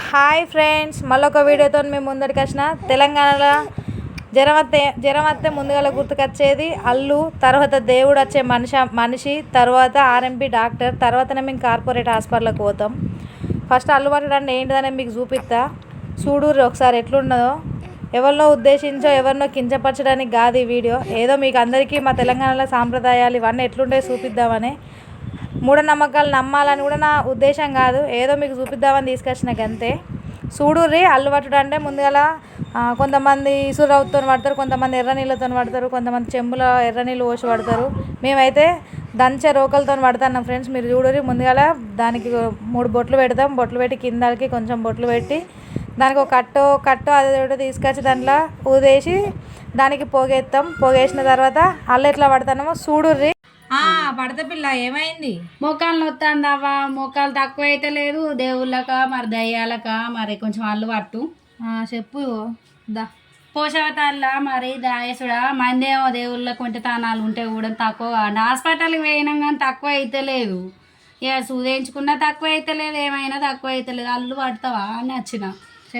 Hi friends, మళ్ళొక వీడియోతో మేము ముందరికి వచ్చిన. తెలంగాణలో జ్వరం వస్తే ముందుగా గుర్తుకొచ్చేది అల్లు, తర్వాత దేవుడు వచ్చే మనిషి, తర్వాత ఆర్ఎంపీ డాక్టర్, తర్వాతనే మేము కార్పొరేట్ హాస్పిటల్కి పోతాం. ఫస్ట్ అల్లు పట్టడానికి ఏంటిదని మీకు చూపిస్తా, చూడుర్రి ఒకసారి ఎట్లున్నదో. ఎవరినో ఉద్దేశించో ఎవరినో కించపరచడానికి కాదు ఈ వీడియో. ఏదో మీకు అందరికీ మా తెలంగాణలో సాంప్రదాయాలు ఇవన్నీ ఎట్లుంటాయో చూపిద్దామని, మూఢనమ్మకాలు నమ్మాలని కూడా నా ఉద్దేశం కాదు, ఏదో మీకు చూపిద్దామని తీసుకొచ్చిన గంతే. చూడుర్రి అల్లు పట్టుడు అంటే ముందుగా కొంతమంది ఇసురవుతో పడతారు, కొంతమంది ఎర్ర నీళ్ళతో పడతారు, కొంతమంది చెంబులో ఎర్ర నీళ్ళు పోసి పడతారు. మేమైతే దంచే రోకలతో పడతాం ఫ్రెండ్స్. మీరు చూడుర్రి, ముందుగా దానికి 3 బొట్లు పెడతాం. బొట్లు పెట్టి కిందకి కొంచెం బొట్లు పెట్టి దానికి ఒక కట్టు అది తీసుకొచ్చి దాంట్లో ఊదేసి దానికి పొగేస్తాం. పొగేసిన తర్వాత అల్లు ఎట్లా పడతామో చూడుర్రి. పడత పిల్ల ఏమైంది? మోకాలు నొత్తాందవ్వా, మోకాలు తక్కువ అయితే లేదు. దేవుళ్ళక మరి దయ్యాలక మరి కొంచెం అల్లు పట్టు. చెప్పు దా. పోషవతాల మరి దాయసుడా మందేమో దేవుళ్ళకు కొంటే తానాలు ఉంటే కూడా తక్కువ. హాస్పిటల్కి పోయినాం కానీ తక్కువ అయితే లేదు. ఇక సూదేయించుకున్నా తక్కువ అయితే లేదు, ఏమైనా తక్కువ అయితే లేదు. అల్లు పడతావా అని వచ్చిన.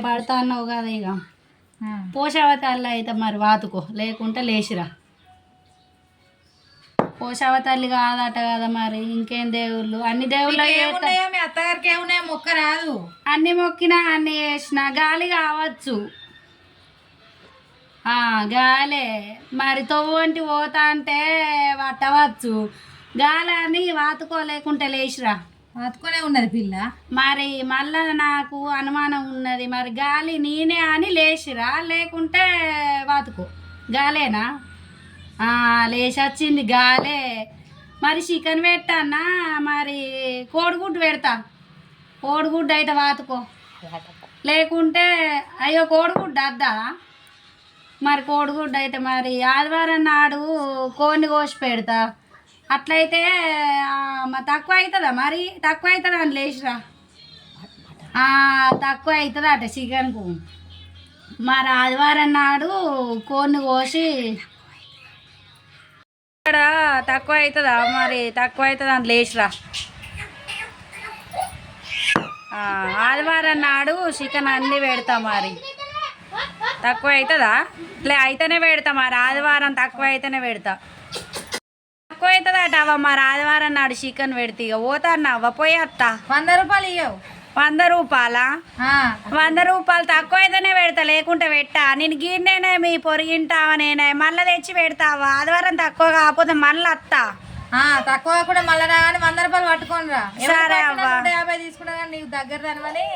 పడతా అన్నావు కదా, ఇక పోషవతాల్లో అయితే మరి వాతుకో, లేకుంటే లేచిరా. పోషావతల్లి కాదట కదా మరి, ఇంకేం దేవుళ్ళు? అన్ని దేవుళ్ళు మీ అత్తగారికి ఏమున్నాయో మొక్క రాదు. అన్ని మొక్కినా అన్ని చేసిన గాలి కావచ్చు. గాలే మరి తొవ్వంటి పోతా అంటే పట్టవచ్చు. గాలి అని వాతుకోలేకుంటే లేచిరా. వాతుకొనే ఉన్నది పిల్ల. మరి మళ్ళా నాకు అనుమానం ఉన్నది, మరి గాలి నేనే అని లేచిరా, లేకుంటే వాతుకో. గాలేనా? లేచి వచ్చింది గాలే. మరి చికెన్ పెట్టానా, మరి కోడిగుడ్డు పెడతా. కోడిగుడ్డు అయితే వాతుకో, లేకుంటే అయ్యో కోడిగుడ్డు అద్దా. మరి కోడిగుడ్డు అయితే మరి ఆదివారం నాడు కోడిని కోసి పెడతా. అట్లయితే తక్కువ అవుతుందా? మరి తక్కువ అవుతుందా అని లేచిరా. తక్కువ అవుతుంది అట చికెన్కు. మరి ఆదివారం నాడు కోడిని కోసి ఇక్కడ తక్కువ అవుతుందా? మరి తక్కువ అవుతుంది అని లేచిరా. ఆదివారం నాడు చికెన్ అన్నీ పెడతా. మరి తక్కువ అవుతుందా? అయితేనే పెడతా. మరి ఆదివారం తక్కువ అయితేనే పెడతా. తక్కువ అవుతుంది అట అవ్వ. మరి ఆదివారం నాడు చికెన్ పెడితే ఇక పోతాను అవ్వ, పోయేస్తా. 100 రూపాయలు ఇవ్వవు. 100 రూపాయలా? 100 రూపాయలు తక్కువ అయితేనే పెడతా, లేకుంటే పెట్టా. నేను గిన్నెనే మీ పొరిగింటావా? నేనే మళ్ళీ తెచ్చి పెడతావా? ఆదివారం తక్కువ కాకపోతే మళ్ళీ వస్తా. తక్కువ కూడా మళ్ళీ రాగానే 100 రూపాయలు పట్టుకొని రా. సరే అవ్వ. 150 తీసుకున్నా కానీ నీకు దగ్గర దానివని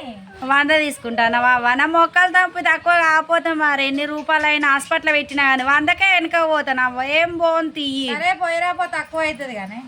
100 తీసుకుంటానా? నా మొక్కలు తప్పు తక్కువ కాకపోతే మరి ఎన్ని రూపాయలు అయినా హాస్పిటల్ పెట్టినా కానీ 100కే వెనుక పోతాను అవ్వ. ఏం బాగుంది తీయి. సరే పోయిరాపో, తక్కువ అవుతుంది కానీ.